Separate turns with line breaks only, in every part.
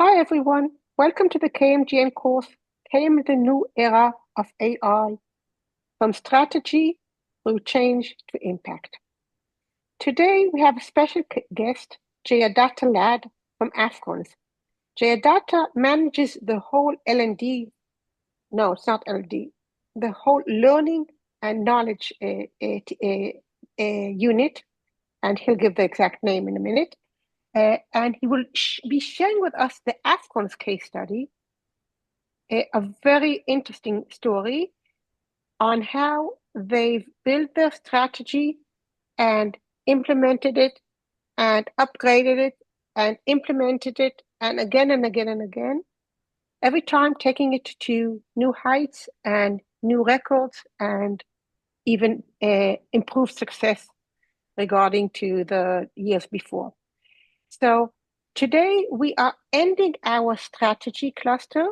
Hi everyone, welcome to the KMGN course, KM the New Era of AI, from strategy through change to impact. Today we have a special guest, Jayadatta Lad from Afghans. Jayadatta manages the whole L&D, no, it's not L&D, the whole learning and knowledge unit, and he'll give the exact name in a minute. And he will be sharing with us the Afghans case study, a very interesting story on how they've built their strategy and implemented it and upgraded it and implemented it and again and again and again, every time taking it to new heights and new records and even improved success regarding to the years before. So today we are ending our strategy cluster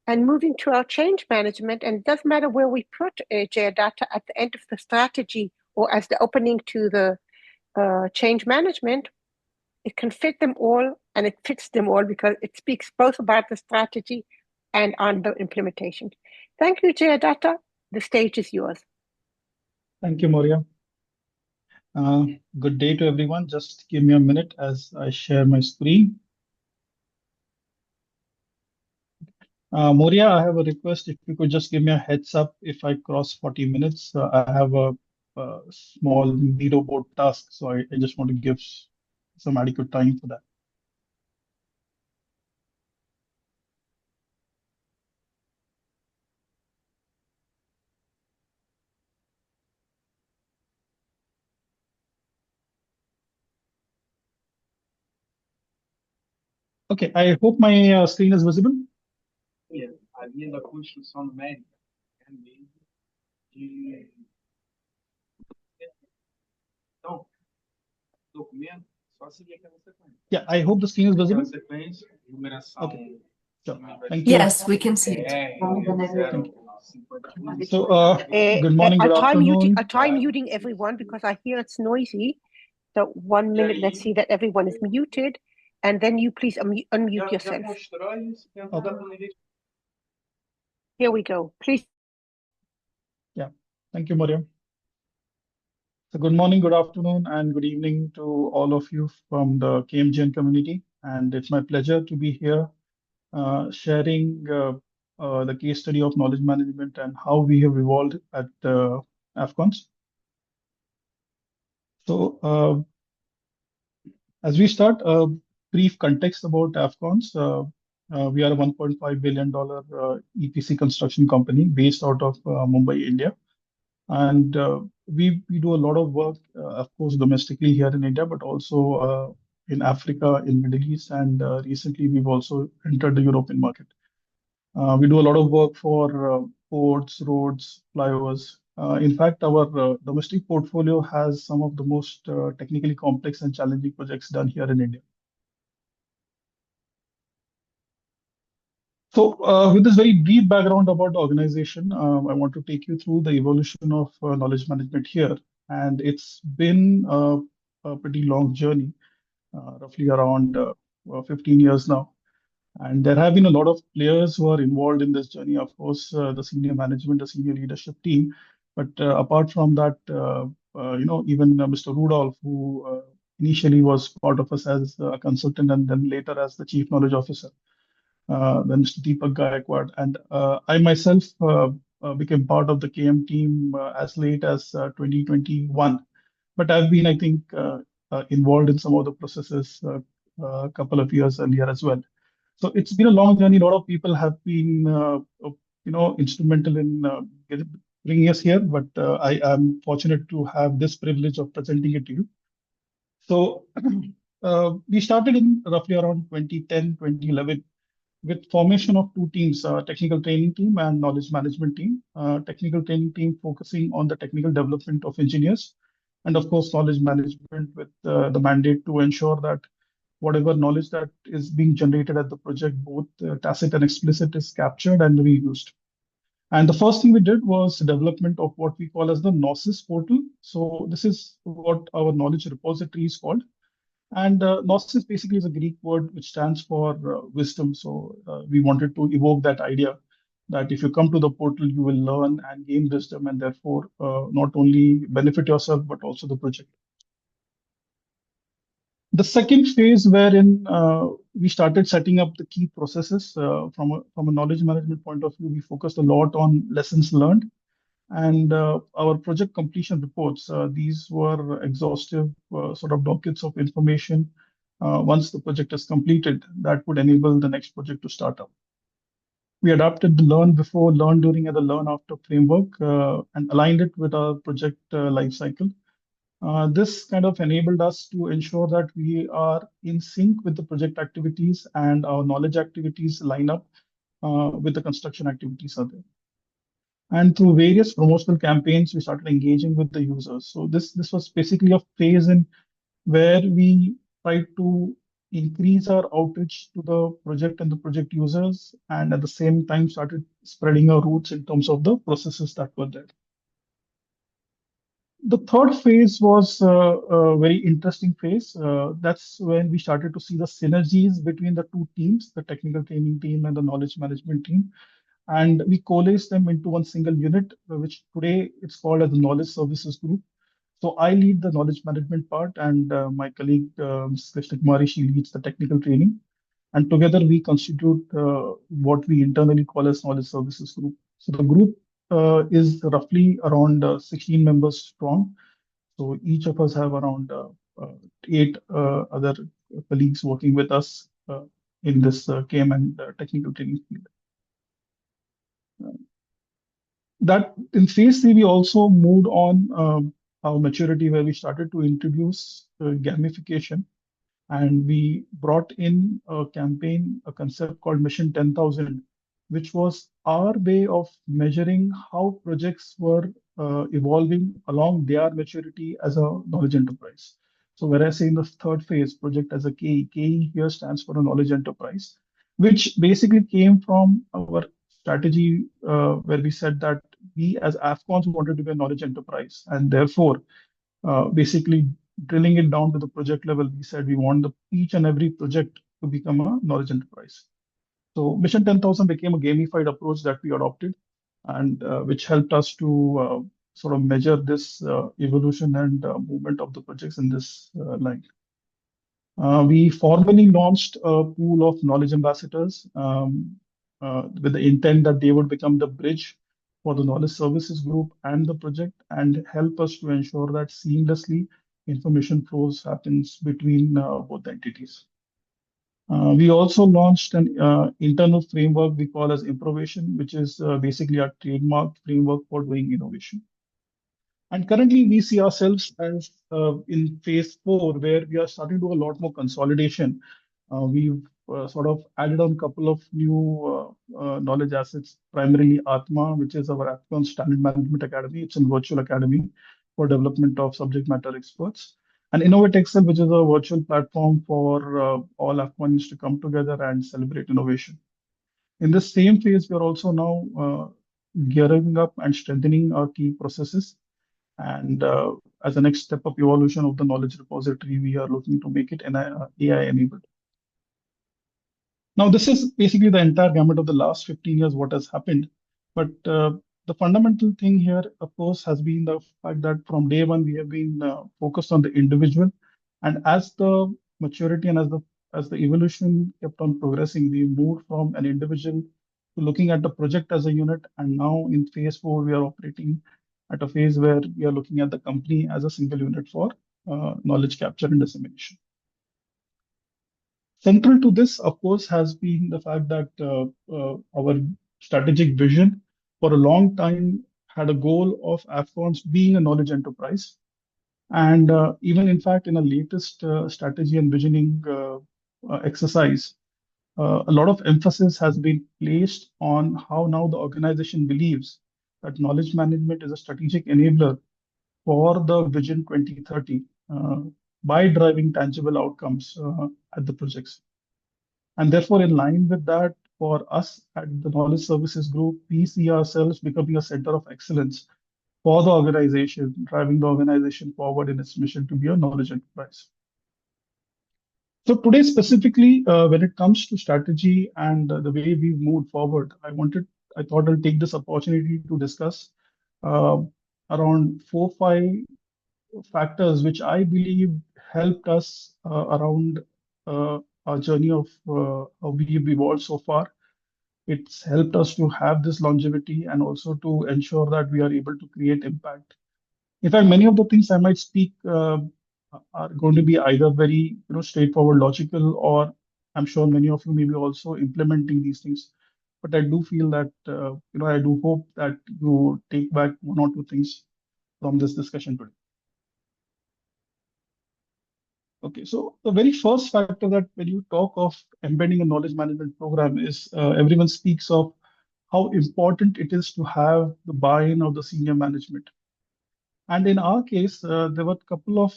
and moving to our change management. And it doesn't matter where we put Jayadatta at the end of the strategy or as the opening to the change management. It can fit them all, and it fits them all because it speaks both about the strategy and on the implementation. Thank you, Jayadatta. The stage is yours.
Thank you, Moria. Good day to everyone. Just give me a minute as I share my screen. Moria, I have a request. If you could just give me a heads up if I cross 40 minutes. I have a small Miro board task, so I just want to give some adequate time for that. Okay, I hope my screen is visible.
A linha da construção numérica é meio de. Então, documento, só seguir aquela sequência.
Yeah, I hope the screen is visible.
Aquela sequência, numeração.
Okay. Sure. Thank you.
Yes, we can see it.
So, good morning, good afternoon.
I try muting everyone because I hear it's noisy. So 1 minute, let's see that everyone is muted. And then you please unmute yourself.
Okay.
Here we go. Please.
Yeah, thank you, Maria. So good morning, good afternoon, and good evening to all of you from the KMGN community. And it's my pleasure to be here sharing the case study of knowledge management and how we have evolved at Afghans. So as we start, a brief context about Afghans. We are a $1.5 billion EPC construction company based out of Mumbai, India. And we do a lot of work, of course, domestically here in India, but also in Africa, in Middle East, and recently we've also entered the European market. We do a lot of work for ports, roads, flyovers. In fact, our domestic portfolio has some of the most technically complex and challenging projects done here in India. So with this very brief background about the organization, I want to take you through the evolution of knowledge management here. And it's been a pretty long journey, roughly around 15 years now. And there have been a lot of players who are involved in this journey, of course, the senior management, the senior leadership team. But apart from that, even Mr. Rudolph, who initially was part of us as a consultant and then later as the chief knowledge officer. Then Mr. Deepak Gaikwad. And I myself became part of the KM team as late as 2021. But I've been, I think, involved in some of the processes a couple of years earlier as well. So it's been a long journey. A lot of people have been, instrumental in bringing us here. But I am fortunate to have this privilege of presenting it to you. So we started in roughly around 2010, 2011. With formation of two teams, technical training team and knowledge management team. Technical training team focusing on the technical development of engineers, and of course knowledge management with the mandate to ensure that whatever knowledge that is being generated at the project, both tacit and explicit, is captured and reused. And the first thing we did was development of what we call as the Gnosis portal. So this is what our knowledge repository is called. And Gnosis basically is a Greek word which stands for wisdom. So we wanted to evoke that idea that if you come to the portal, you will learn and gain wisdom, and therefore not only benefit yourself but also the project. The second phase, wherein we started setting up the key processes from a knowledge management point of view, we focused a lot on lessons learned and our project completion reports. These were exhaustive sort of dockets of information. Once the project is completed, that would enable the next project to start up. We adapted the learn before, learn during, and the learn after framework and aligned it with our project life cycle. This kind of enabled us to ensure that we are in sync with the project activities and our knowledge activities line up with the construction activities are there. And through various promotional campaigns, we started engaging with the users. So this was basically a phase in where we tried to increase our outreach to the project and the project users, and at the same time started spreading our roots in terms of the processes that were there. The third phase was a very interesting phase. That's when we started to see the synergies between the two teams, the technical training team and the knowledge management team. And we coalesced them into one single unit, which today it's called as the Knowledge Services Group. So I lead the knowledge management part, and my colleague, Ms. Krishna Kumari, she leads the technical training. And together we constitute what we internally call as Knowledge Services Group. So the group is roughly around 16 members strong. So each of us have around eight other colleagues working with us in this KM and technical training field. That in phase three, we also moved on our maturity where we started to introduce gamification, and we brought in a campaign, a concept called Mission 10,000, which was our way of measuring how projects were evolving along their maturity as a knowledge enterprise. So where I say in the third phase, project as a KE, KE here stands for a knowledge enterprise, which basically came from our strategy where we said that we as AFCONs wanted to be a knowledge enterprise, and therefore basically drilling it down to the project level, we said we want each and every project to become a knowledge enterprise. So Mission 10,000 became a gamified approach that we adopted, and which helped us to sort of measure this evolution and movement of the projects in this line. We formally launched a pool of knowledge ambassadors with the intent that they would become the bridge for the knowledge services group and the project and help us to ensure that seamlessly information flows happens between both the entities. We also launched an internal framework we call as Improvisation, which is basically a trademark framework for doing innovation. And currently, we see ourselves as in phase four, where we are starting to do a lot more consolidation. We've sort of added on a couple of new knowledge assets, primarily Atma, which is our Afghan Standard Management Academy. It's a virtual academy for development of subject matter experts. And Innovate Excel, which is a virtual platform for all Afghans to come together and celebrate innovation. In the same phase, we are also now gearing up and strengthening our key processes. And as a next step of evolution of the knowledge repository, we are looking to make it AI enabled. Now, this is basically the entire gamut of the last 15 years, what has happened. But the fundamental thing here, of course, has been the fact that from day one, we have been focused on the individual. And as the maturity and as the evolution kept on progressing, we moved from an individual to looking at the project as a unit. And now in phase four, we are operating at a phase where we are looking at the company as a single unit for knowledge capture and dissemination. Central to this, of course, has been the fact that our strategic vision for a long time had a goal of AFCONS being a knowledge enterprise. And even in fact, in a latest strategy and visioning exercise, a lot of emphasis has been placed on how now the organization believes that knowledge management is a strategic enabler for the Vision 2030 by driving tangible outcomes at the projects. And therefore, in line with that, for us at the Knowledge Services Group, we see ourselves becoming a center of excellence for the organization, driving the organization forward in its mission to be a knowledge enterprise. So today specifically, when it comes to strategy and the way we've moved forward, I thought I'll take this opportunity to discuss uh, around 4, 5 factors which I believe helped us around our journey of how we've evolved so far. It's helped us to have this longevity and also to ensure that we are able to create impact. In fact, many of the things I might speak are going to be either very, straightforward, logical, or I'm sure many of you may be also implementing these things. But I do feel that, I do hope that you take back 1 or 2 things from this discussion today. Okay, so the very first factor that when you talk of embedding a knowledge management program is everyone speaks of how important it is to have the buy-in of the senior management. And in our case, there were a couple of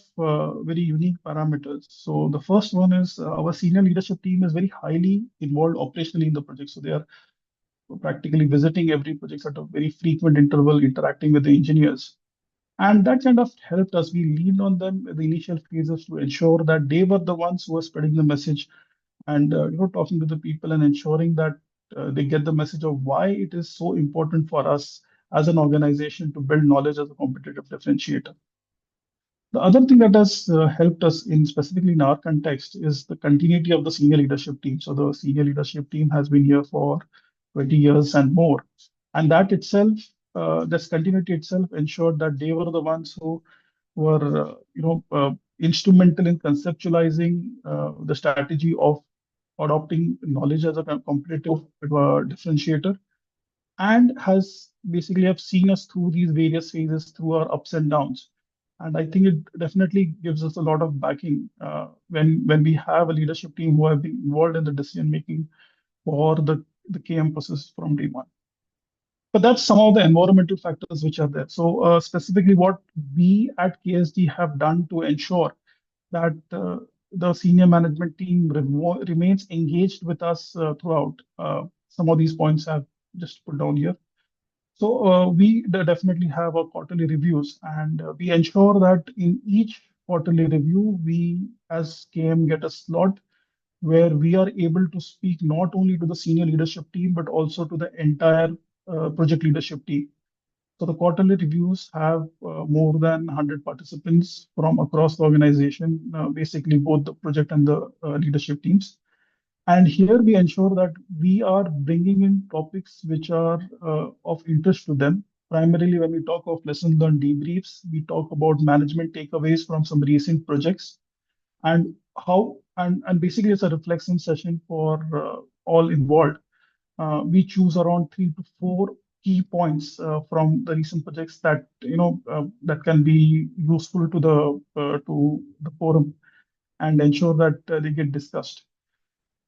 very unique parameters. So the first one is our senior leadership team is very highly involved operationally in the project. So they are practically visiting every project at a very frequent interval, interacting with the engineers. And that kind of helped us. We leaned on them in the initial phases to ensure that they were the ones who were spreading the message and talking to the people and ensuring that they get the message of why it is so important for us as an organization to build knowledge as a competitive differentiator. The other thing that has helped us in specifically in our context is the continuity of the senior leadership team. So the senior leadership team has been here for 20 years and more, and that itself, this continuity itself ensured that they were the ones who were, instrumental in conceptualizing the strategy of adopting knowledge as a competitive differentiator and has basically have seen us through these various phases through our ups and downs. And I think it definitely gives us a lot of backing when we have a leadership team who have been involved in the decision making for the KM process from day one. But that's some of the environmental factors which are there. So specifically, what we at KSD have done to ensure that the senior management team remains engaged with us throughout. Some of these points I've just put down here. So we definitely have our quarterly reviews, and we ensure that in each quarterly review, we as KM get a slot where we are able to speak not only to the senior leadership team but also to the entire project leadership team. So the quarterly reviews have more than 100 participants from across the organization, basically both the project and the leadership teams. And here we ensure that we are bringing in topics which are of interest to them. Primarily, when we talk of lesson learned debriefs, we talk about management takeaways from some recent projects and and basically it's a reflection session for all involved. We choose around 3 to 4 key points from the recent projects that that can be useful to the forum and ensure that they get discussed.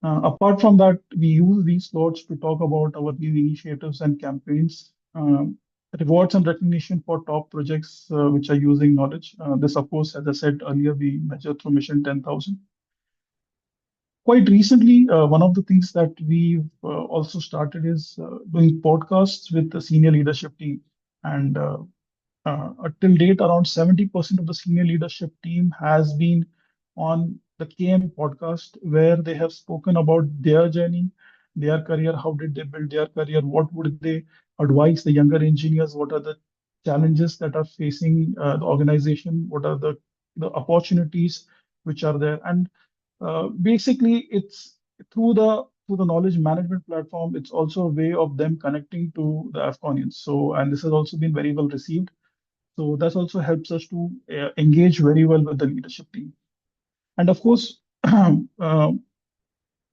Apart from that, we use these slots to talk about our new initiatives and campaigns, rewards and recognition for top projects which are using knowledge. This, of course, as I said earlier, we measure through Mission 10,000. Quite recently, one of the things that we've also started is doing podcasts with the senior leadership team. And till date, around 70% of the senior leadership team has been on the KM podcast, where they have spoken about their journey, their career, how did they build their career, what would they advise the younger engineers, what are the challenges that are facing the organization, what are the opportunities which are there. And basically, it's through the knowledge management platform, it's also a way of them connecting to the Afghanians. So, and this has also been very well received. So that also helps us to engage very well with the leadership team. And of course, the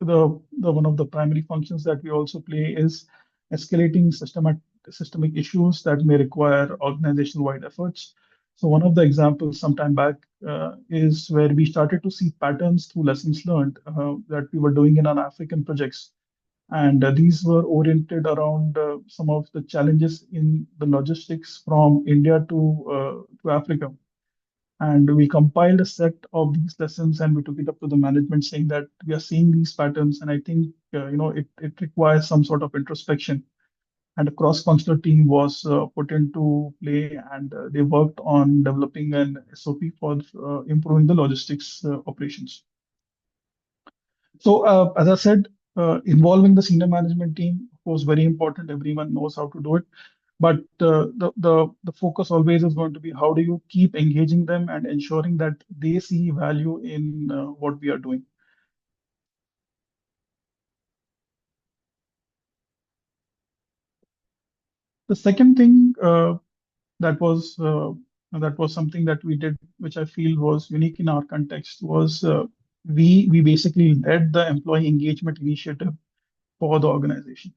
one of the primary functions that we also play is escalating systemic issues that may require organizational-wide efforts. So one of the examples sometime back is where we started to see patterns through lessons learned that we were doing in our African projects. And these were oriented around some of the challenges in the logistics from India to Africa. And we compiled a set of these lessons and we took it up to the management saying that we are seeing these patterns. And I think, it requires some sort of introspection. And a cross-functional team was put into play and they worked on developing an SOP for improving the logistics operations. So, as I said, involving the senior management team was very important. Everyone knows how to do it, but the focus always is going to be how do you keep engaging them and ensuring that they see value in what we are doing. The second thing that was something that we did, which I feel was unique in our context, was we basically led the employee engagement initiative for the organization.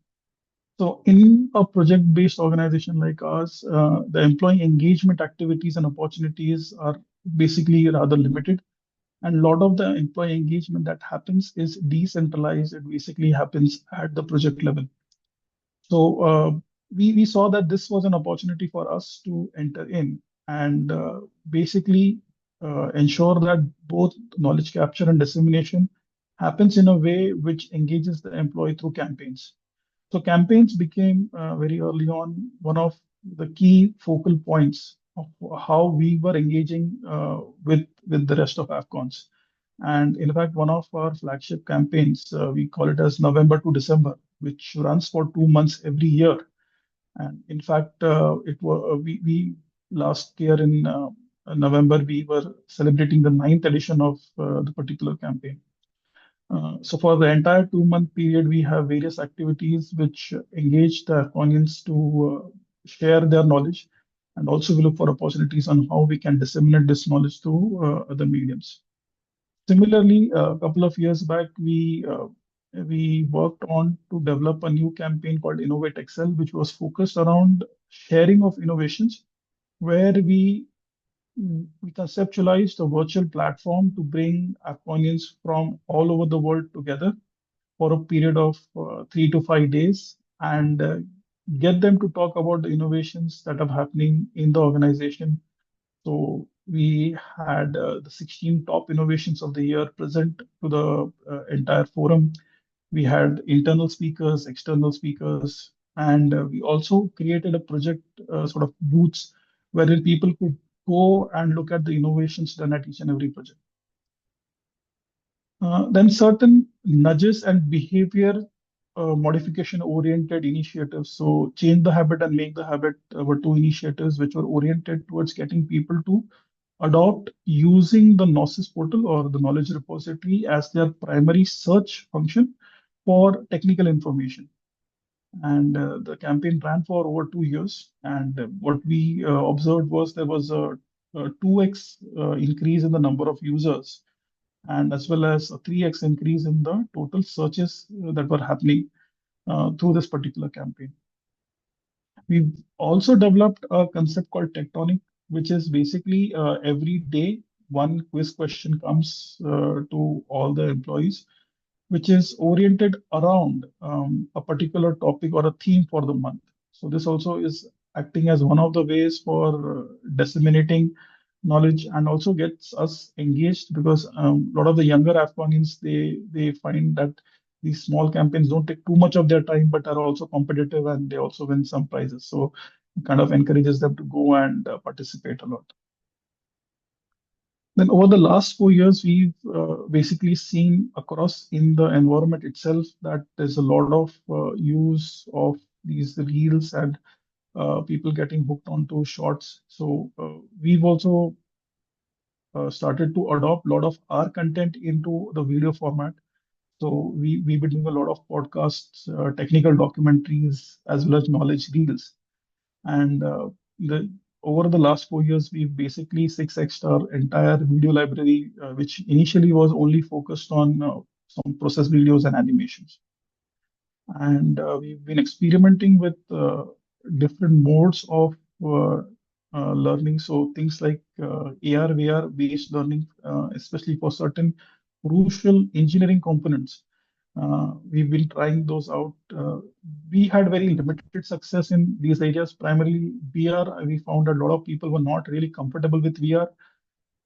So, in a project-based organization like ours, the employee engagement activities and opportunities are basically rather limited. And a lot of the employee engagement that happens is decentralized. It basically happens at the project level. So, we saw that this was an opportunity for us to enter in and basically ensure that both knowledge capture and dissemination happens in a way which engages the employee through campaigns. So campaigns became very early on one of the key focal points of how we were engaging with the rest of AFCONs. And in fact, one of our flagship campaigns, we call it as November to December, which runs for 2 months every year. And in fact, it was we last year in November we were celebrating the ninth edition of the particular campaign. So for the entire 2 month period, we have various activities which engage the audience to share their knowledge, and also we look for opportunities on how we can disseminate this knowledge through other mediums. Similarly, a couple of years back, we worked on to develop a new campaign called Innovate Excel, which was focused around sharing of innovations, where we conceptualized a virtual platform to bring Afghanians from all over the world together for a period of 3 to 5 days and get them to talk about the innovations that are happening in the organization. So we had the 16 top innovations of the year present to the entire forum. We had internal speakers, external speakers, and we also created a project sort of booths wherein people could go and look at the innovations done at each and every project. Then certain nudges and behavior modification oriented initiatives. So change the habit and make the habit were two initiatives which were oriented towards getting people to adopt using the Gnosis portal or the knowledge repository as their primary search function for technical information. And the campaign ran for over 2 years. And what we observed was there was a 2x increase in the number of users and as well as a 3x increase in the total searches that were happening through this particular campaign. We've also developed a concept called tectonic, which is basically every day one quiz question comes to all the employees, which is oriented around a particular topic or a theme for the month. So this also is acting as one of the ways for disseminating knowledge and also gets us engaged because a lot of the younger Afghans they find that these small campaigns don't take too much of their time but are also competitive and they also win some prizes. So it kind of encourages them to go and participate a lot. Then over the last 4 years, we've basically seen across in the environment itself that there's a lot of use of these reels and people getting hooked onto shorts. So we've also started to adopt a lot of our content into the video format. So we've been doing a lot of podcasts, technical documentaries, as well as knowledge reels. And the over the last 4 years, we've basically 6x our entire video library, which initially was only focused on some process videos and animations. And we've been experimenting with different modes of learning. So things like AR, VR based learning, especially for certain crucial engineering components. We've been trying those out. We had very limited success in these areas. Primarily VR, we found a lot of people were not really comfortable with VR,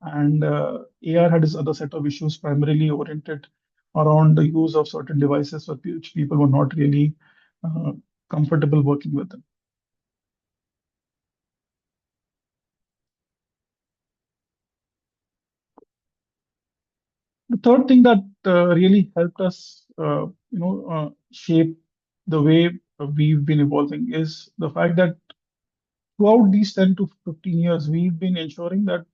and AR had its other set of issues, primarily oriented around the use of certain devices for which people were not really uh, comfortable working with them. The third thing that really helped us, shape the way we've been evolving is the fact that throughout these 10 to 15 years, we've been ensuring that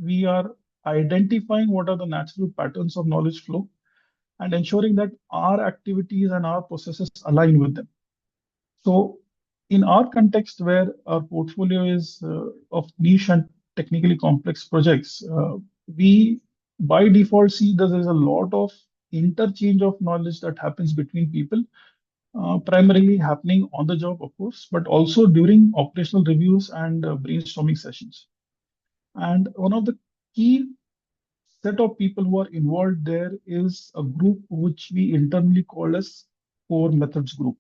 we are identifying what are the natural patterns of knowledge flow and ensuring that our activities and our processes align with them. So, in our context, where our portfolio is of niche and technically complex projects, we by default see that there's a lot of interchange of knowledge that happens between people, primarily happening on the job, of course, but also during operational reviews and brainstorming sessions. And one of the key set of people who are involved there is a group which we internally call as core methods group.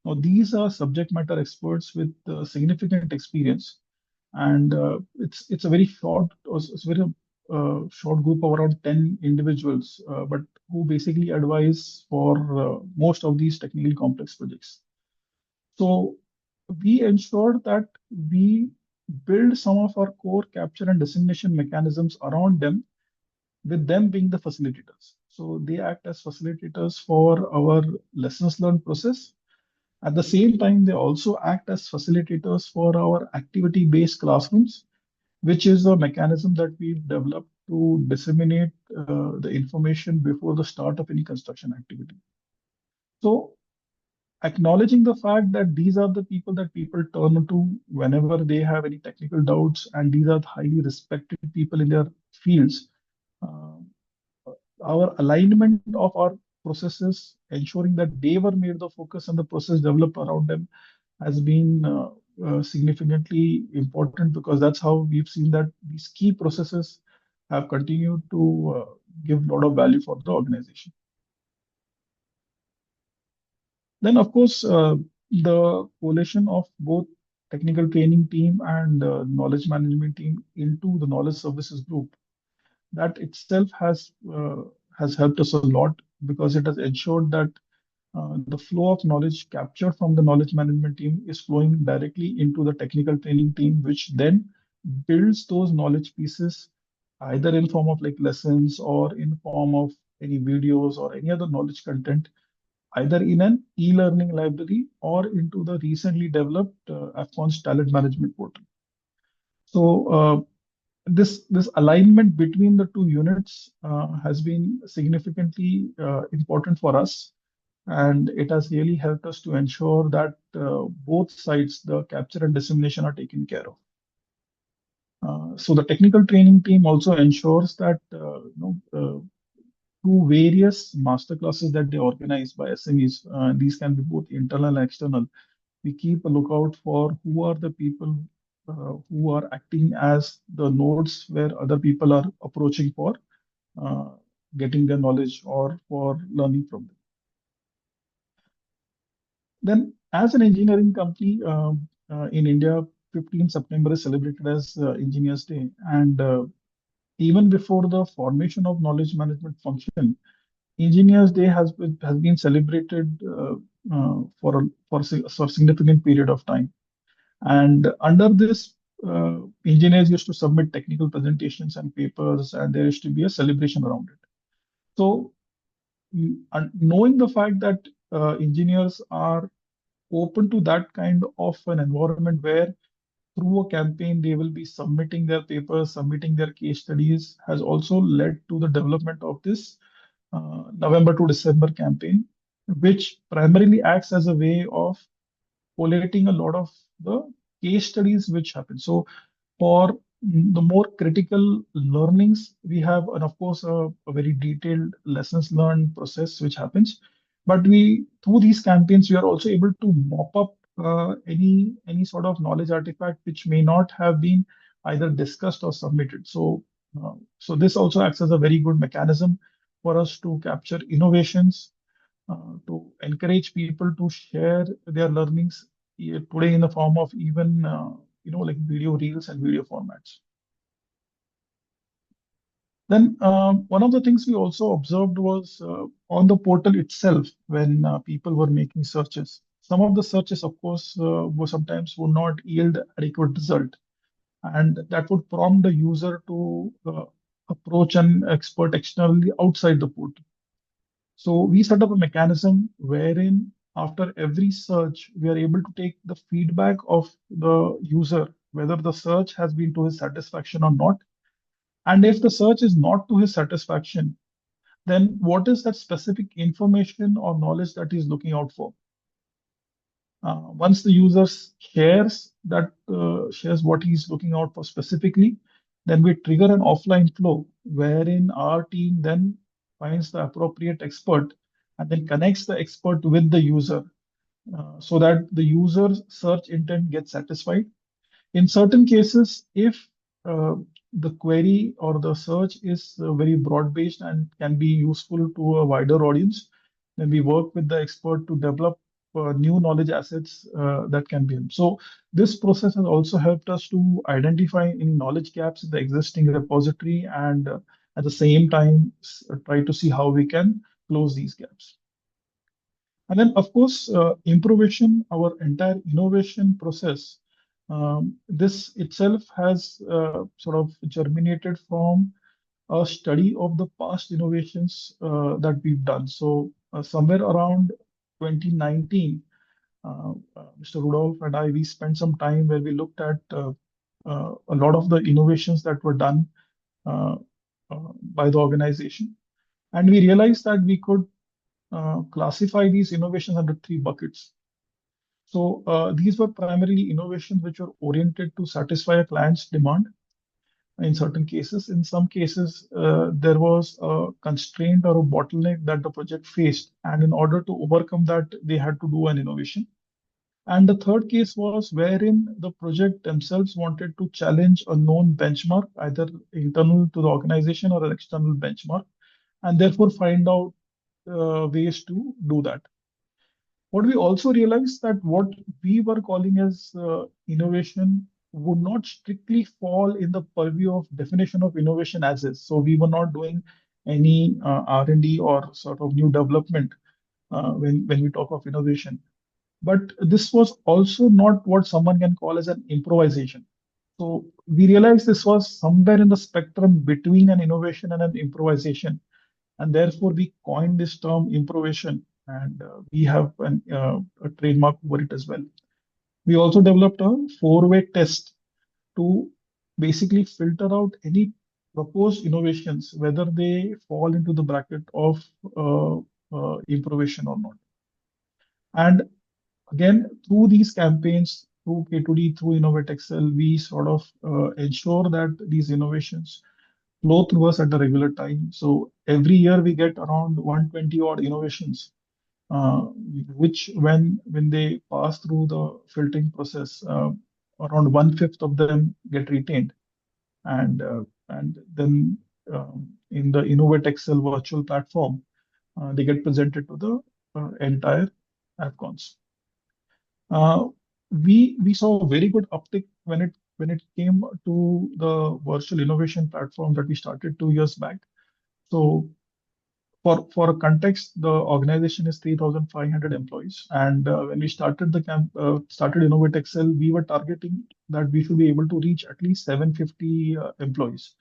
Now, these are subject matter experts with significant experience, and it's a very short, it's a very short group of around 10 individuals, but who basically advise for most of these technically complex projects. So we ensure that we build some of our core capture and dissemination mechanisms around them, with them being the facilitators. So they act as facilitators for our lessons learned process. At the same time, they also act as facilitators for our activity-based classrooms, which is a mechanism that we've developed to disseminate the information before the start of any construction activity. So, acknowledging the fact that these are the people that people turn to whenever they have any technical doubts, and these are highly respected people in their fields. uh, our alignment of our processes, ensuring that they were made the focus and the process developed around them, has been significantly important, because that's how we've seen that these key processes have continued to give a lot of value for the organization. Then, of course, the coalition of both technical training team and knowledge management team into the knowledge services group, that itself has helped us a lot, because it has ensured that the flow of knowledge captured from the knowledge management team is flowing directly into the technical training team, which then builds those knowledge pieces either in form of like lessons or in form of any videos or any other knowledge content, either in an e-learning library or into the recently developed AFCON's talent management portal. So this alignment between the two units has been significantly important for us, and it has really helped us to ensure that both sides, the capture and dissemination, are taken care of. So the technical training team also ensures that through various master classes that they organize by SMEs, these can be both internal and external. We keep a lookout for who are the people who are acting as the nodes where other people are approaching for uh, getting their knowledge or for learning from them. Then, as an engineering company in India, 15 September is celebrated as Engineers Day. And even before the formation of knowledge management function, Engineers Day has been celebrated for a significant period of time. And under this, engineers used to submit technical presentations and papers, and there used to be a celebration around it. So, and knowing the fact that engineers are open to that kind of an environment where through a campaign they will be submitting their papers, submitting their case studies, has also led to the development of this November to December campaign, which primarily acts as a way of collating a lot of the case studies which happen. So for the more critical learnings, we have, and of course, a very detailed lessons learned process which happens. But we, through these campaigns, we are also able to mop up any sort of knowledge artifact which may not have been either discussed or submitted. So this also acts as a very good mechanism for us to capture innovations, to encourage people to share their learnings today in the form of even like video reels and video formats. Then one of the things we also observed was on the portal itself, when people were making searches. Some of the searches, of course, were sometimes would not yield adequate result, and that would prompt the user to approach an expert externally outside the portal. So we set up a mechanism wherein after every search, we are able to take the feedback of the user, whether the search has been to his satisfaction or not. And if the search is not to his satisfaction, then what is that specific information or knowledge that he's looking out for? Once the user shares what he's looking out for specifically, then we trigger an offline flow wherein our team then finds the appropriate expert and then connects the expert with the user so that the user's search intent gets satisfied. In certain cases, if uh, the query or the search is very broad-based and can be useful to a wider audience, then we work with the expert to develop new knowledge assets that can be helped. So this process has also helped us to identify any knowledge gaps in the existing repository and at the same time try to see how we can close these gaps. And then, of course, improvisation, our entire innovation process, this itself has sort of germinated from a study of the past innovations that we've done. So somewhere around 2019, Mr. Rudolph and I, we spent some time where we looked at a lot of the innovations that were done uh, by the organization. And we realized that we could classify these innovations under three buckets. So these were primarily innovations which were oriented to satisfy a client's demand in certain cases. In some cases, there was a constraint or a bottleneck that the project faced. And in order to overcome that, they had to do an innovation. And the third case was wherein the project themselves wanted to challenge a known benchmark, either internal to the organization or an external benchmark, and therefore find out ways to do that. What we also realized that what we were calling as innovation would not strictly fall in the purview of definition of innovation as is. So we were not doing any R&D or sort of new development when we talk of innovation. But this was also not what someone can call as an improvisation. So we realized this was somewhere in the spectrum between an innovation and an improvisation. And therefore, we coined this term improvisation, and we have a trademark for it as well. We also developed a four-way test to basically filter out any proposed innovations, whether they fall into the bracket of improvisation or not. And again, through these campaigns, through K2D, through Innovate Excel, we sort of ensure that these innovations flow through us at a regular time. So every year we get around 120 odd innovations, uh, which when they pass through the filtering process, around one-fifth of them get retained, and then in the Innovate Excel virtual platform, they get presented to the entire AppCons. Uh, we saw a very good uptick when it came to the virtual innovation platform that we started 2 years back. So for a context, the organization is 3,500 employees, and when we started started Innovate Excel, we were targeting that we should be able to reach at least 750 employees.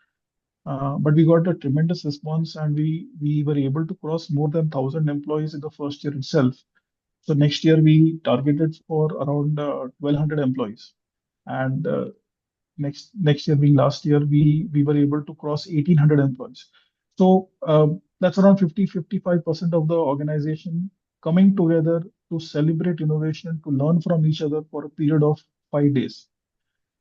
But we got a tremendous response, and we were able to cross more than 1,000 employees in the first year itself. So next year we targeted for around 1,200 employees, and next year being last year, we were able to cross 1,800 employees. So that's around 50-55% of the organization coming together to celebrate innovation, to learn from each other for a period of 5 days.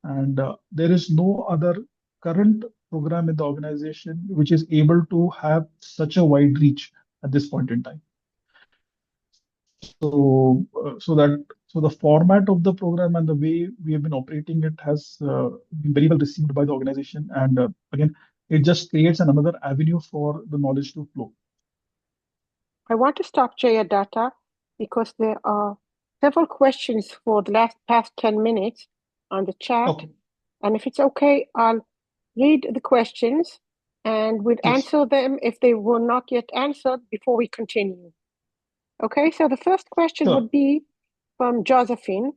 And there is no other current program in the organization which is able to have such a wide reach at this point in time. So the format of the program and the way we have been operating it has been very well received by the organization. And again, it just creates another avenue for the knowledge to flow.
I want to stop Jayadatta because there are several questions for the past 10 minutes on the chat.
Okay,
And if it's okay, I'll read the questions and we'll
yes,
answer them if they were not yet answered before we continue. Okay, so the first question
sure.
would be from Josephine,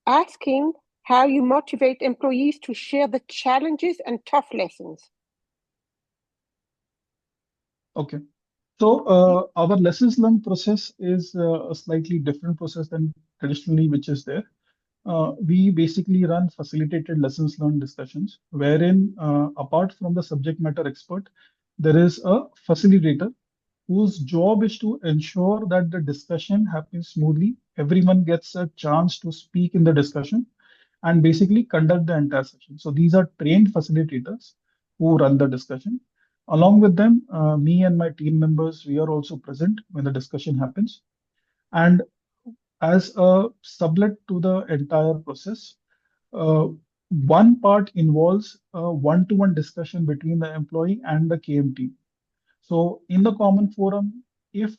asking how you motivate employees to share the challenges and tough lessons.
Okay. So our lessons learned process is a slightly different process than traditionally, which is there. We basically run facilitated lessons learned discussions, wherein apart from the subject matter expert, there is a facilitator whose job is to ensure that the discussion happens smoothly. Everyone gets a chance to speak in the discussion and basically conduct the entire session. So these are trained facilitators who run the discussion. Along with them, me and my team members, we are also present when the discussion happens. And as a sublet to the entire process, uh, one part involves a one-to-one discussion between the employee and the KMT. So in the common forum, if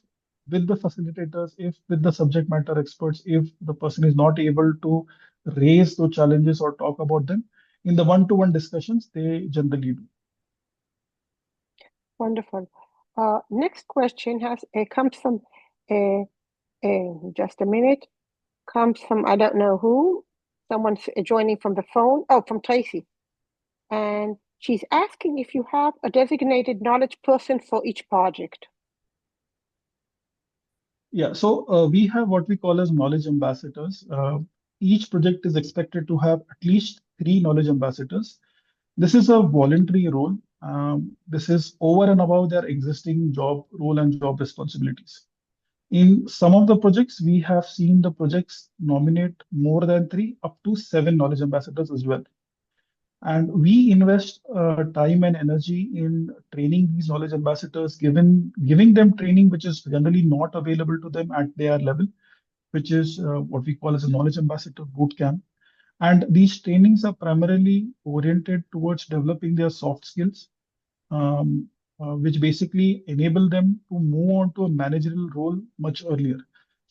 with the facilitators, if with the subject matter experts, if the person is not able to raise those challenges or talk about them, in the one-to-one discussions, they generally do.
Wonderful. Next question has comes from uh, just a minute. Comes from I don't know who. Someone's joining from the phone. Oh, from Tracy. And she's asking if you have a designated knowledge person for each project.
Yeah, so we have what we call as knowledge ambassadors. Each project is expected to have at least three knowledge ambassadors. This is a voluntary role. This is over and above their existing job role and job responsibilities. In some of the projects, we have seen the projects nominate more than three, up to seven knowledge ambassadors as well. And we invest time and energy in training these knowledge ambassadors, giving them training which is generally not available to them at their level, which is what we call as a knowledge ambassador boot camp. And these trainings are primarily oriented towards developing their soft skills, um, which basically enable them to move on to a managerial role much earlier.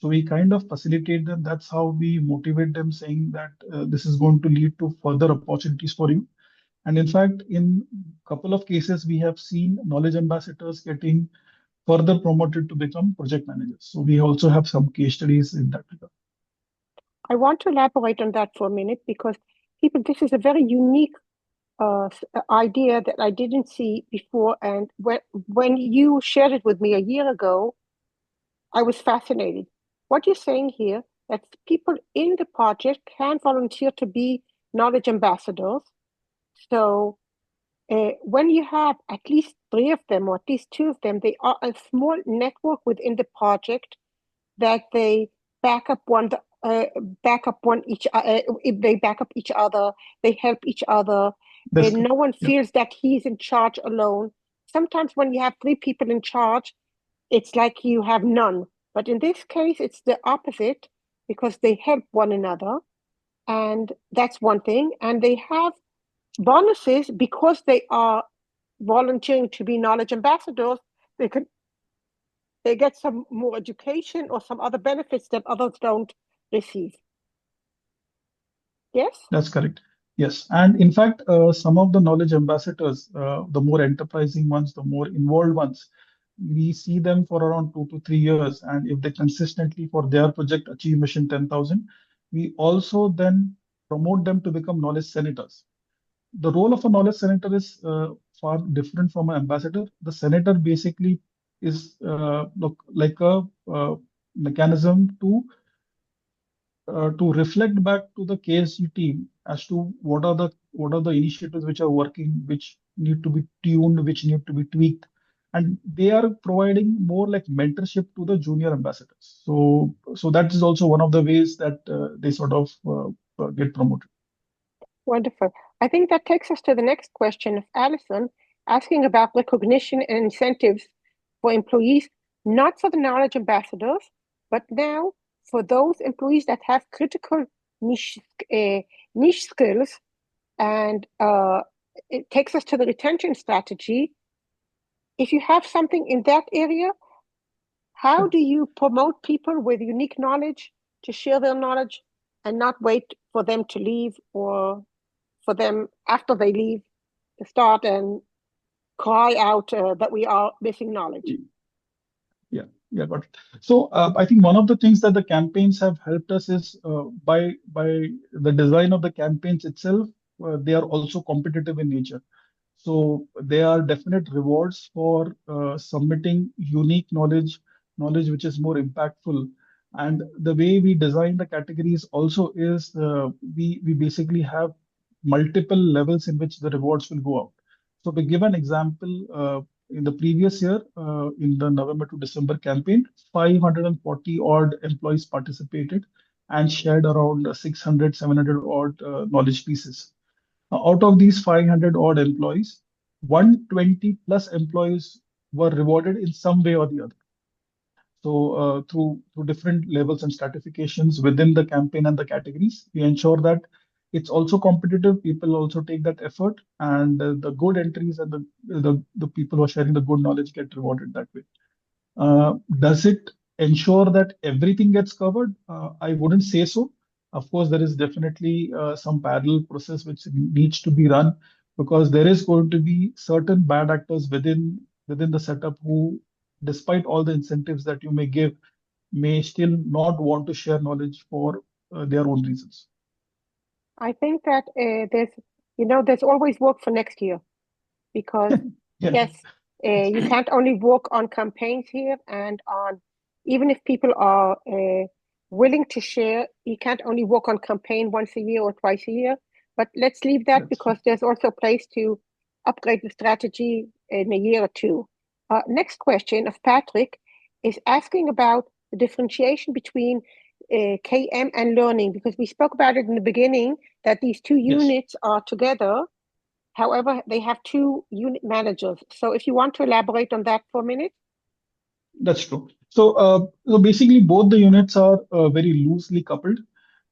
So we kind of facilitate them. That's how we motivate them, saying that this is going to lead to further opportunities for you. And in fact, in a couple of cases, we have seen knowledge ambassadors getting further promoted to become project managers. So we also have some case studies in that regard.
I want to elaborate on that for a minute because people, this is a very unique idea that I didn't see before. And when you shared it with me a year ago, I was fascinated. What you're saying here, that people in the project can volunteer to be knowledge ambassadors. So when you have at least three of them or at least two of them, they are a small network within the project that they back up one back up one each they back up each other, they help each other,
That's
and
correct.
no one
Yeah,
feels that he's in charge alone. Sometimes when you have three people in charge, it's like you have none. But in this case, it's the opposite because they help one another. And that's one thing. And they have bonuses because they are volunteering to be knowledge ambassadors. They can they get some more education or some other benefits that others don't receive. Yes?
that's correct. Yes. And in fact, some of the knowledge ambassadors, the more enterprising ones, the more involved ones, we see them for around 2 to 3 years. And if they consistently for their project achieve mission 10,000, we also then promote them to become knowledge senators. The role of a knowledge senator is far different from an ambassador. The senator basically is look like a mechanism to reflect back to the KSG team as to what are the initiatives which are working, which need to be tuned, which need to be tweaked, and they are providing more like mentorship to the junior ambassadors. So that is also one of the ways that they sort of get promoted.
Wonderful. I think that takes us to the next question of Alison, asking about recognition and incentives for employees, not for the knowledge ambassadors, but now for those employees that have critical niche, uh, niche skills. And it takes us to the retention strategy. If you have something in that area, how
Sure.
do you promote people with unique knowledge to share their knowledge and not wait for them to leave or for them after they leave to start and cry out that we are missing knowledge?
Yeah, yeah, got it. So I think one of the things that the campaigns have helped us is by the design of the campaigns itself, they are also competitive in nature. So there are definite rewards for submitting unique knowledge which is more impactful. And the way we design the categories also is we basically have multiple levels in which the rewards will go out. So to give an example, in the previous year, in the November to December campaign, 540 odd employees participated and shared around 600, 700 odd knowledge pieces. Out of these 500 odd employees, 120 plus employees were rewarded in some way or the other. So through different levels and stratifications within the campaign and the categories, we ensure that it's also competitive. People also take that effort, and the good entries and the people who are sharing the good knowledge get rewarded that way. Does it ensure that everything gets covered? I wouldn't say so. Of course, there is definitely some parallel process which needs to be run, because there is going to be certain bad actors within the setup who, despite all the incentives that you may give, may still not want to share knowledge for their own reasons.
I think that there's always work for next year because
Yeah,
yes, you can't only work on campaigns here and on, even if people are willing to share, you can't only work on campaign once a year or twice a year. But let's leave that
that's true.
because there's also a place to upgrade the strategy in a year or two. Next question of Patrick is asking about the differentiation between KM and learning, because we spoke about it in the beginning that these two
Yes.
units are together. However, they have two unit managers. So if you want to elaborate on that for a minute.
That's true. So basically, both the units are very loosely coupled,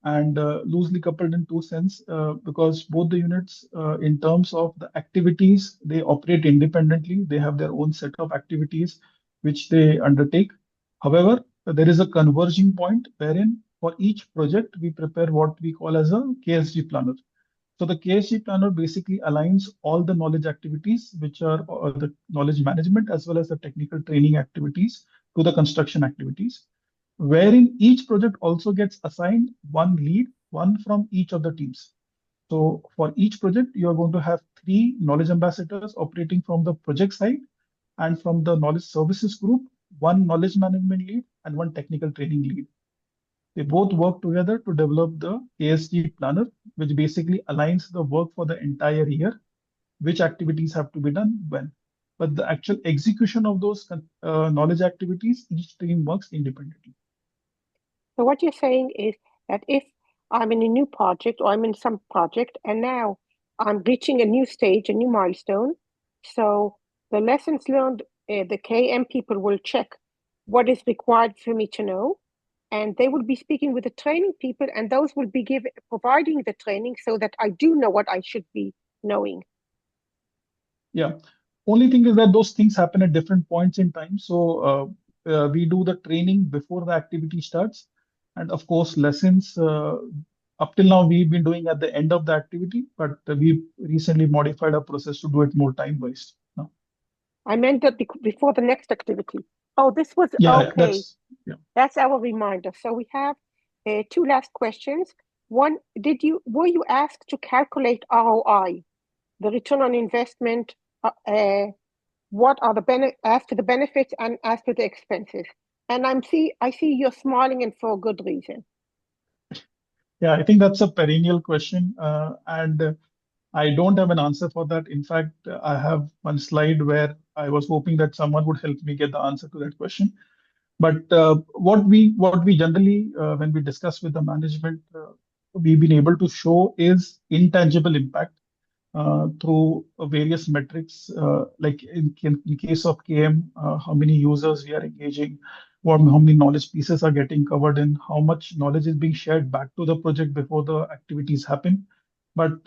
and loosely coupled in two sense, because both the units, in terms of the activities, they operate independently. They have their own set of activities which they undertake. However, there is a converging point wherein for each project we prepare what we call as a KSG planner. So the KSG planner basically aligns all the knowledge activities, which are the knowledge management as well as the technical training activities, to the construction activities, wherein each project also gets assigned one lead, one from each of the teams. So for each project, you are going to have three knowledge ambassadors operating from the project side, and from the knowledge services group, one knowledge management lead and one technical training lead. They both work together to develop the ASG planner, which basically aligns the work for the entire year, which activities have to be done when. But the actual execution of those knowledge activities, each team works independently.
So what you're saying is that if I'm in a new project or I'm in some project and now I'm reaching a new stage, a new milestone, so the lessons learned, the KM people will check what is required for me to know, and they will be speaking with the training people, and those will be providing the training so that I do know what I should be knowing.
Yeah. Only thing is that those things happen at different points in time. So we do the training before the activity starts. And of course, lessons up till now we've been doing at the end of the activity, but we recently modified our process to do it more time-based. No?
I meant that before the next activity. Oh, this was
Yeah,
okay.
yeah.
That's our reminder. So we have two last questions. One, were you asked to calculate ROI, the return on investment? What are as to the benefits and as to the expenses? And I see you're smiling, and for a good reason.
Yeah, I think that's a perennial question, and I don't have an answer for that. In fact, I have one slide where I was hoping that someone would help me get the answer to that question. But what we generally, when we discuss with the management, we've been able to show is intangible impact through various metrics, like in case of KM, how many users we are engaging, how many knowledge pieces are getting covered, and how much knowledge is being shared back to the project before the activities happen. But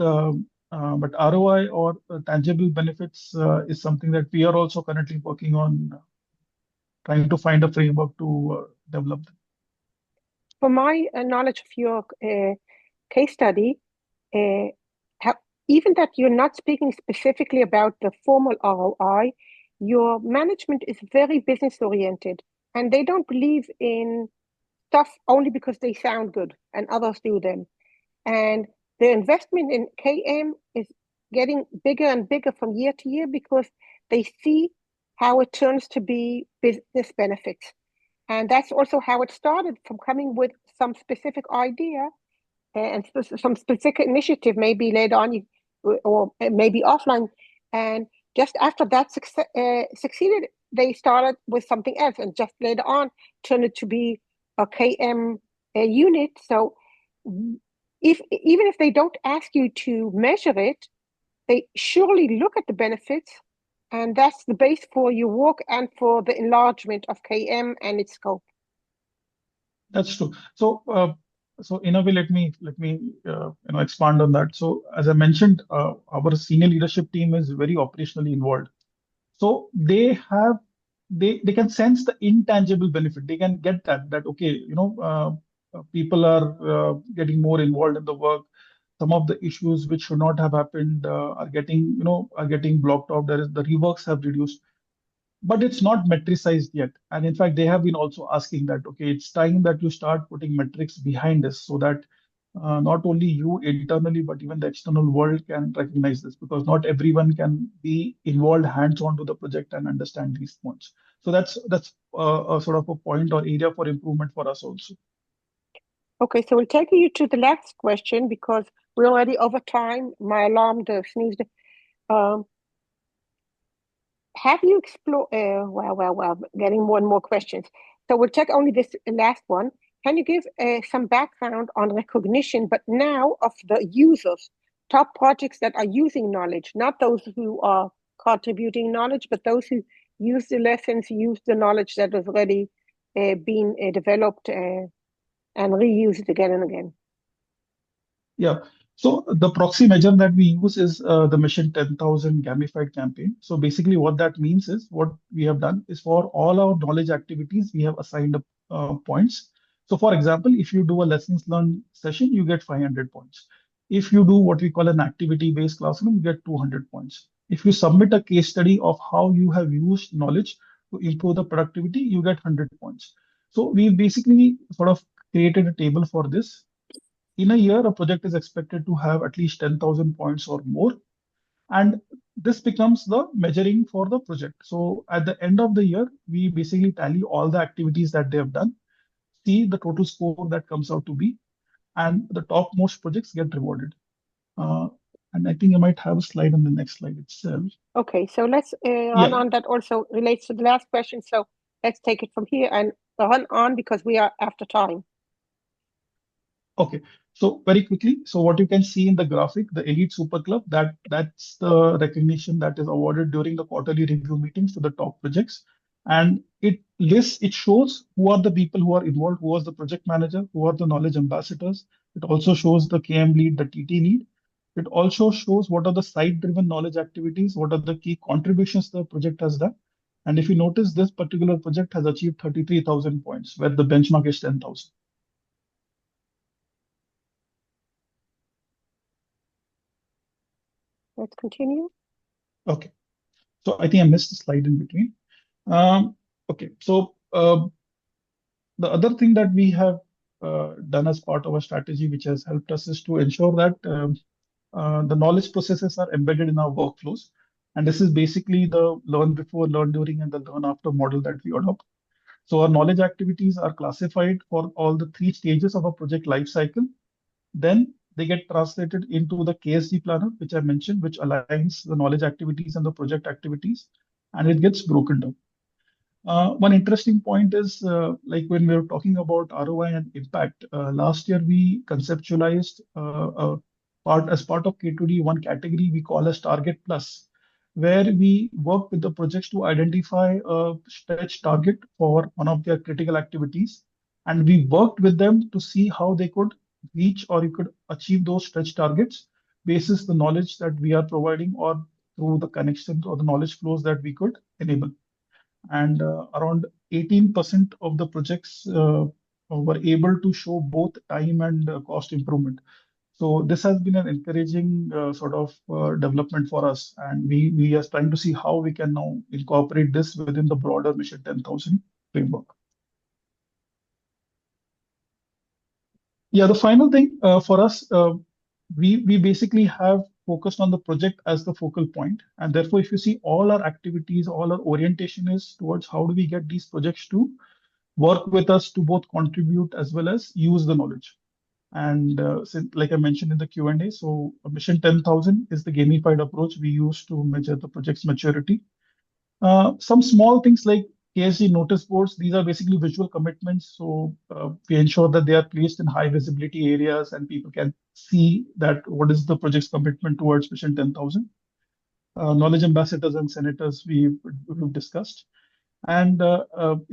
ROI, or tangible benefits, is something that we are also currently working on, trying to find a framework to develop.
For my knowledge of your case study, uh, how, even that you're not speaking specifically about the formal ROI, your management is very business oriented and they don't believe in stuff only because they sound good and others do them. And the investment in KM is getting bigger and bigger from year to year because they see how it turns to be business benefits. And that's also how it started, from coming with some specific idea and some specific initiative, maybe later on, or maybe offline. And just after that succeeded, they started with something else, and just later on turned it to be a KM unit. So if even if they don't ask you to measure it, they surely look at the benefits, and that's the base for your work and for the enlargement of KM and its scope.
That's true. So in a way, let me expand on that. So as I mentioned, our senior leadership team is very operationally involved. So they can sense the intangible benefit. They can get that okay, people are getting more involved in the work. Some of the issues which should not have happened are getting blocked off. The reworks have reduced, but it's not metricized yet. And in fact, they have been also asking that, okay, it's time that you start putting metrics behind this so that not only you internally, but even the external world can recognize this, because not everyone can be involved hands-on to the project and understand these points. So that's a sort of a point or area for improvement for us also.
Okay, so we'll take you to the last question because we're already over time. My alarm snoozed. Um, have you explored? Well, getting more and more questions. So we'll take only this last one. Can you give some background on recognition, but now of the users, top projects that are using knowledge, not those who are contributing knowledge, but those who use the lessons, use the knowledge that has already been developed and reuse it again and again.
Yeah. So the proxy measure that we use is the Mission 10,000 gamified campaign. So basically what that means is, what we have done is, for all our knowledge activities, we have assigned up points. So for example, if you do a lessons learned session, you get 500 points. If you do what we call an activity-based classroom, you get 200 points. If you submit a case study of how you have used knowledge to improve the productivity, you get 100 points. So we basically sort of created a table for this. In a year, a project is expected to have at least 10,000 points or more. And this becomes the measuring for the project. So at the end of the year, we basically tally all the activities that they have done, see the total score that comes out to be, and the topmost projects get rewarded. Uh, and I think I might have a slide on the next slide itself.
Okay, so let's run
Yeah,
on. That also relates to the last question. So let's take it from here and run on because we are after time.
okay. So very quickly, so what you can see in the graphic, the Elite Super Club, that's the recognition that is awarded during the quarterly review meetings to the top projects. And it shows who are the people who are involved, who was the project manager, who are the knowledge ambassadors. It also shows the KM lead, the TT lead. It also shows what are the site-driven knowledge activities, what are the key contributions the project has done. And if you notice, this particular project has achieved 33,000 points, where the benchmark is 10,000.
Let's continue.
Okay. So I think I missed a slide in between. Okay, so the other thing that we have done as part of our strategy, which has helped us, is to ensure that the knowledge processes are embedded in our workflows. And this is basically the learn before, learn during, and the learn after model that we adopt. So our knowledge activities are classified for all the three stages of a project life cycle. Then they get translated into the KSG planner, which I mentioned, which aligns the knowledge activities and the project activities, and it gets broken down. One interesting point is, like when we were talking about ROI and impact, last year we conceptualized as part of K2D, one category we call as Target Plus, where we work with the projects to identify a stretch target for one of their critical activities. And we worked with them to see how they could reach or you could achieve those stretch targets basis the knowledge that we are providing, or through the connections or the knowledge flows that we could enable. And around 18% of the projects were able to show both time and cost improvement. So this has been an encouraging sort of development for us, and we are trying to see how we can now incorporate this within the broader Mission 10,000 framework. Yeah, the final thing for us, we basically have focused on the project as the focal point. And therefore, if you see all our activities, all our orientation is towards how do we get these projects to work with us to both contribute as well as use the knowledge. And like I mentioned in the Q&A, so Mission 10,000 is the gamified approach we use to measure the project's maturity. Some small things like KSG notice boards, these are basically visual commitments. So we ensure that they are placed in high visibility areas and people can see that what is the project's commitment towards Mission 10,000. Knowledge ambassadors and senators we've discussed. And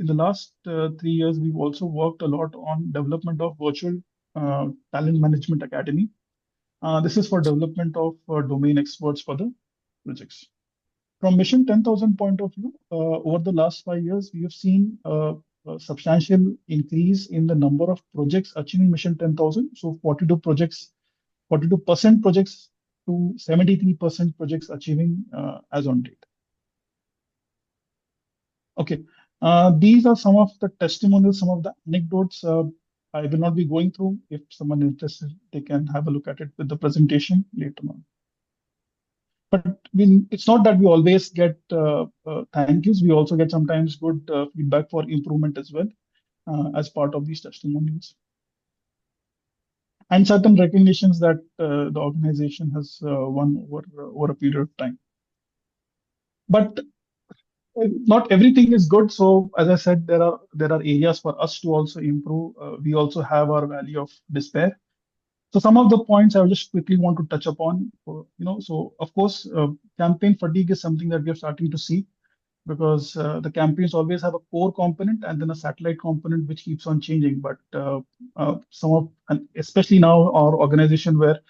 in the last 3 years, we've also worked a lot on development of virtual talent management academy. This is for development of domain experts for the projects. From Mission 10,000 point of view, over the last 5 years, we have seen a substantial increase in the number of projects achieving Mission 10,000. So 42% projects to 73% projects achieving as on date. Okay, these are some of the testimonials, some of the anecdotes. I will not be going through. If someone interested, they can have a look at it with the presentation later on. But it's not that we always get thank yous. We also get sometimes good feedback for improvement as well as part of these testimonials. And certain recognitions that the organization has won over a period of time. But not everything is good. So as I said, there are areas for us to also improve. We also have our valley of despair. So some of the points I just quickly want to touch upon. So of course, campaign fatigue is something that we are starting to see because the campaigns always have a core component and then a satellite component which keeps on changing. But and especially now our organization where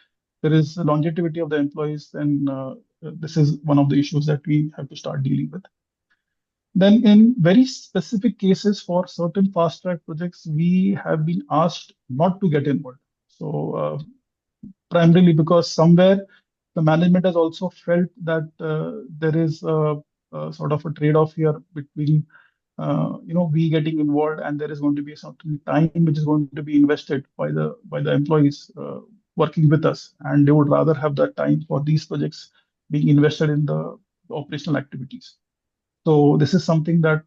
there is longevity of the employees, then this is one of the issues that we have to start dealing with. Then in very specific cases for certain fast track projects, we have been asked not to get involved. So primarily because somewhere the management has also felt that there is a sort of a trade-off here between we getting involved and there is going to be a certain time which is going to be invested by the employees working with us, and they would rather have that time for these projects being invested in the operational activities. So this is something that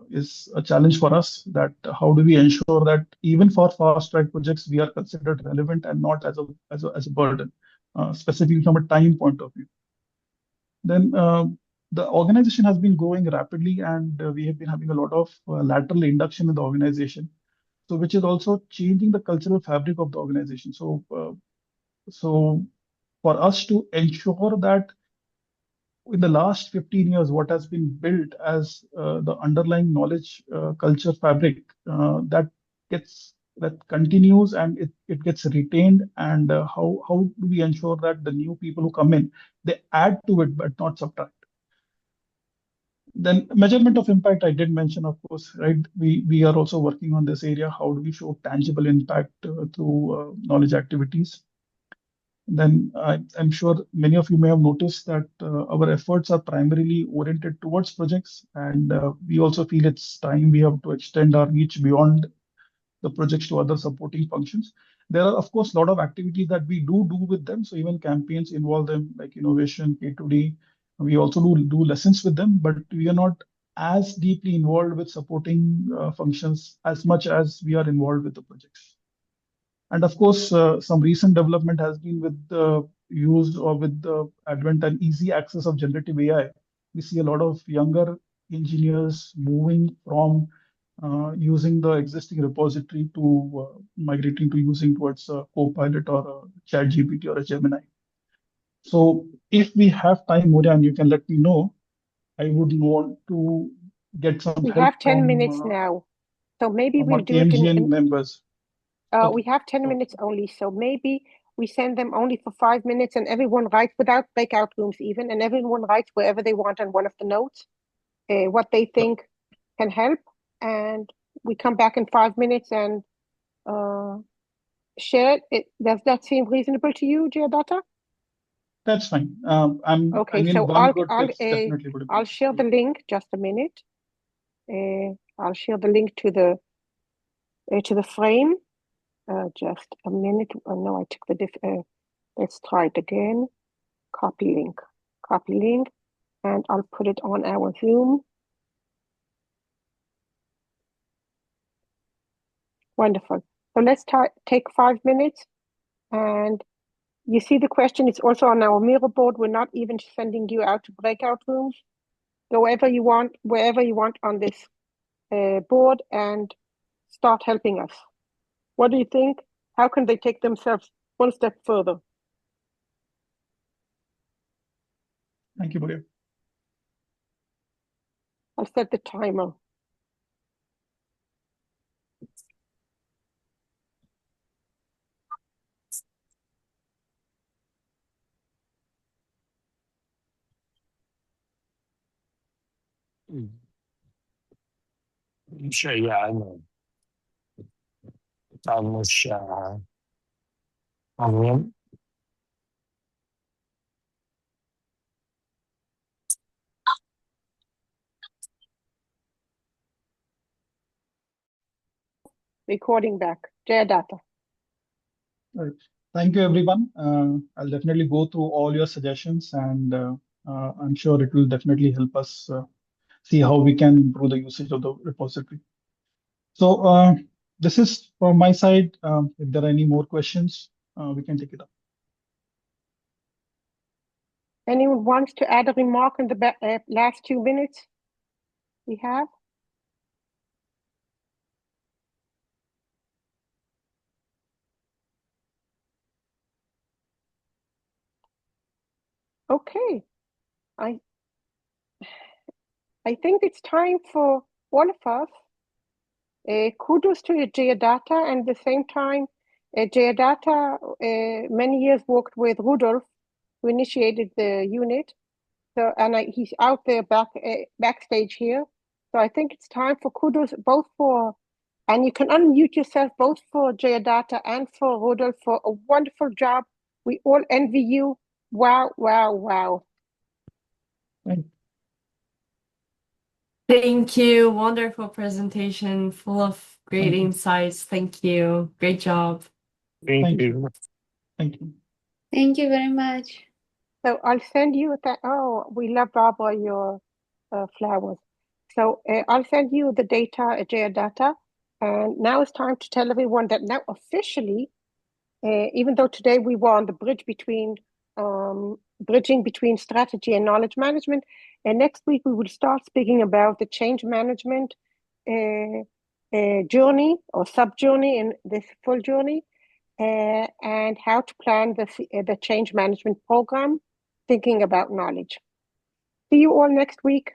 is a challenge for us, that how do we ensure that even for fast track projects, we are considered relevant and not as a burden, specifically from a time point of view. Then the organization has been growing rapidly and we have been having a lot of lateral induction in the organization. So which is also changing the cultural fabric of the organization. So for us to ensure that in the last 15 years, what has been built as the underlying knowledge culture fabric that continues and it gets retained, and how do we ensure that the new people who come in, they add to it but not subtract. Then measurement of impact, I did mention, of course, right? We are also working on this area. How do we show tangible impact through knowledge activities? Then I'm sure many of you may have noticed that our efforts are primarily oriented towards projects, and we also feel it's time we have to extend our reach beyond the projects to other supporting functions. There are, of course, a lot of activities that we do with them. So even campaigns involve them, like innovation, K2D. We also do lessons with them, but we are not as deeply involved with supporting functions as much as we are involved with the projects. And of course, some recent development has been with the use or with the advent and easy access of generative AI. We see a lot of younger engineers moving from using the existing repository to migrating to using towards a Copilot or a ChatGPT or a Gemini. So if we have time, Moria, and you can let me know, I would want to get some
We
help
have 10 minutes now, so maybe
from our
we'll do it
KMGN members. Okay.
We have 10 minutes only, so maybe we send them only for 5 minutes and everyone writes without breakout rooms even, and everyone writes wherever they want on one of the notes, what they think can help. And we come back in 5 minutes and share it. Does that seem reasonable to you, Jayadatta?
That's fine.
Okay,
I mean,
so
one good tip's definitely would
I'll share the link. Just a minute. I'll share the link to the frame. Just a minute. Oh no, I took the let's try it again. Copy link, and I'll put it on our Zoom. Wonderful. So let's take 5 minutes, and you see the question is also on our Miro board. We're not even sending you out to breakout rooms. Go wherever you want on this board and start helping us. What do you think? How can they take themselves one step further?
Thank you, Maria.
I'll set the timer.
شيئا مش عظيم.
Recording back. Jaya data.
Right. Thank you, everyone. I'll definitely go through all your suggestions, and I'm sure it will definitely help us see how we can improve the usage of the repository. So this is from my side. If there are any more questions, we can take it up.
Anyone wants to add a remark in the last 2 minutes we have? Okay. I think it's time for all of us. Kudos to Jayadata, and at the same time, Jayadata many years worked with Rudolf, who initiated the unit. So, and he's out there backstage here. So I think it's time for kudos both for, and you can unmute yourself both for Jayadata and for Rudolf for a wonderful job. We all envy you. Wow, wow, wow.
Thank you. Wonderful presentation, full of great insights. Thank you. Great job.
Thank you.
Thank you.
Thank you very much.
So I'll send you that. Oh, we love Barbara, your flowers. So I'll send you the data, Jayadata. And now it's time to tell everyone that now officially, even though today we were on the bridge between bridging between strategy and knowledge management, and next week we will start speaking about the change management journey or sub journey in this full journey, and how to plan the change management program, thinking about knowledge. See you all next week.